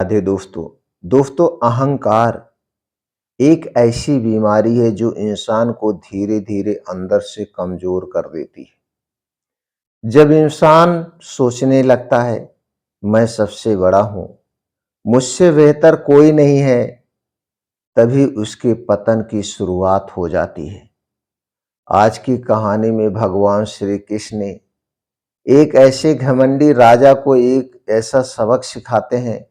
राधे दोस्तों। दोस्तों, अहंकार एक ऐसी बीमारी है जो इंसान को धीरे धीरे अंदर से कमजोर कर देती है। जब इंसान सोचने लगता है मैं सबसे बड़ा हूं, मुझसे बेहतर कोई नहीं है, तभी उसके पतन की शुरुआत हो जाती है। आज की कहानी में भगवान श्री कृष्ण ने एक ऐसे घमंडी राजा को एक ऐसा सबक सिखाते हैं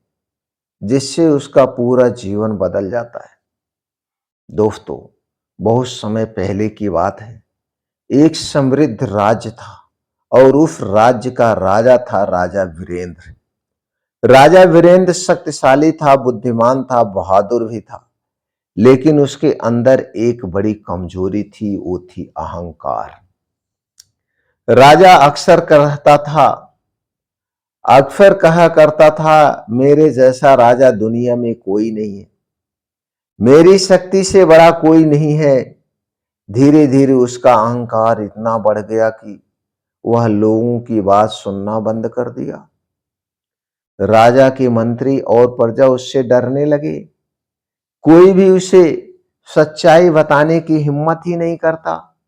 जिससे उसका पूरा जीवन बदल जाता है। दोस्तों, बहुत समय पहले की बात है। एक समृद्ध राज्य था और उस राज्य का राजा था राजा वीरेंद्र। राजा वीरेंद्र शक्तिशाली था, बुद्धिमान था, बहादुर भी था, लेकिन उसके अंदर एक बड़ी कमजोरी थी, वो थी अहंकार। राजा अक्सर कहा करता था, मेरे जैसा राजा दुनिया में कोई नहीं है, मेरी शक्ति से बड़ा कोई नहीं है। धीरे धीरे उसका अहंकार इतना बढ़ गया कि वह लोगों की बात सुनना बंद कर दिया। राजा के मंत्री और प्रजा उससे डरने लगे। कोई भी उसे सच्चाई बताने की हिम्मत ही नहीं करता।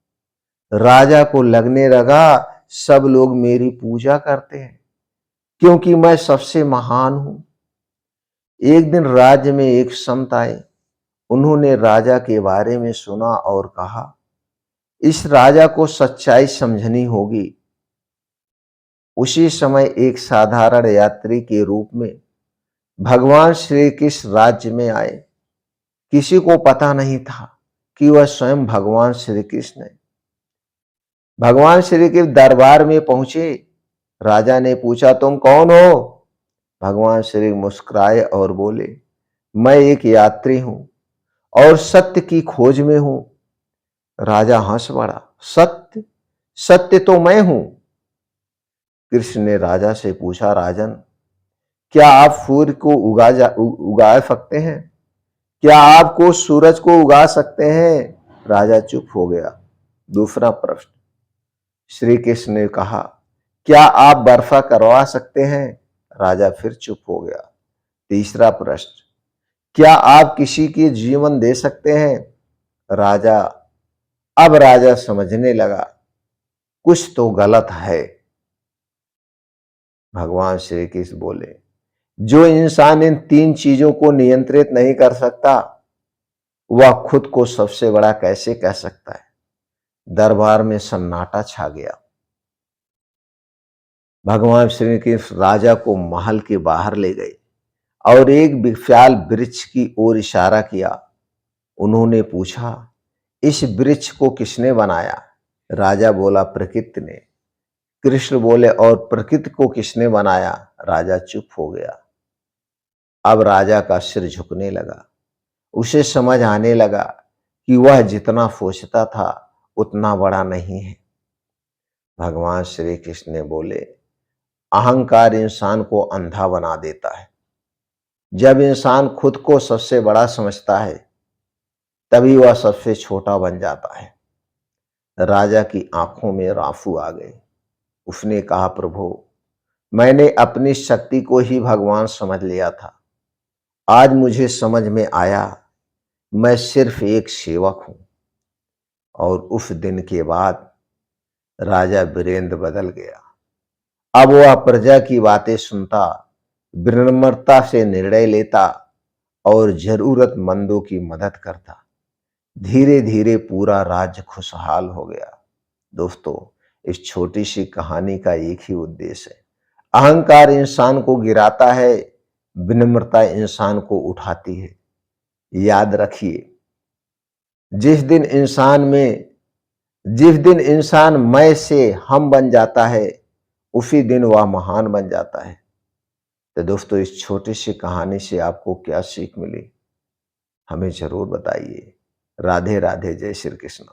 राजा को लगने लगा सब लोग मेरी पूजा करते हैं क्योंकि मैं सबसे महान हूं। एक दिन राज्य में एक संत आए। उन्होंने राजा के बारे में सुना और कहा, इस राजा को सच्चाई समझनी होगी। उसी समय एक साधारण यात्री के रूप में भगवान श्री कृष्ण राज्य में आए। किसी को पता नहीं था कि वह स्वयं भगवान श्री कृष्ण है। भगवान श्री कृष्ण दरबार में पहुंचे। राजा ने पूछा, तुम कौन हो? भगवान श्री मुस्कुराए और बोले, मैं एक यात्री हूं और सत्य की खोज में हूं। राजा हंस पड़ा, सत्य? सत्य तो मैं हूं। कृष्ण ने राजा से पूछा, राजन, क्या आप सूर्य को उगा सकते हैं? क्या आपको सूरज को उगा सकते हैं? राजा चुप हो गया। दूसरा प्रश्न, श्री कृष्ण ने कहा, क्या आप वर्षा करवा सकते हैं? राजा फिर चुप हो गया। तीसरा प्रश्न, क्या आप किसी के जीवन दे सकते हैं? राजा समझने लगा कुछ तो गलत है। भगवान श्री कृष्ण बोले, जो इंसान इन तीन चीजों को नियंत्रित नहीं कर सकता, वह खुद को सबसे बड़ा कैसे कह सकता है? दरबार में सन्नाटा छा गया। भगवान श्री कृष्ण राजा को महल के बाहर ले गए और एक विशाल वृक्ष की ओर इशारा किया। उन्होंने पूछा, इस वृक्ष को किसने बनाया? राजा बोला, प्रकृति ने। कृष्ण बोले, और प्रकृति को किसने बनाया? राजा चुप हो गया। अब राजा का सिर झुकने लगा। उसे समझ आने लगा कि वह जितना सोचता था उतना बड़ा नहीं है। भगवान श्री कृष्ण ने बोले, अहंकार इंसान को अंधा बना देता है। जब इंसान खुद को सबसे बड़ा समझता है, तभी वह सबसे छोटा बन जाता है। राजा की आंखों में आंसू आ गए। उसने कहा, प्रभु, मैंने अपनी शक्ति को ही भगवान समझ लिया था। आज मुझे समझ में आया मैं सिर्फ एक सेवक हूं। और उस दिन के बाद राजा वीरेंद्र बदल गया। अब वह प्रजा की बातें सुनता, विनम्रता से निर्णय लेता और जरूरतमंदों की मदद करता। धीरे धीरे पूरा राज्य खुशहाल हो गया। दोस्तों, इस छोटी सी कहानी का एक ही उद्देश्य है, अहंकार इंसान को गिराता है, विनम्रता इंसान को उठाती है। याद रखिए, जिस दिन इंसान मैं से हम बन जाता है, उसी दिन वह महान बन जाता है। तो दोस्तों, इस छोटी सी कहानी से आपको क्या सीख मिली, हमें जरूर बताइए। राधे राधे, जय श्री कृष्ण।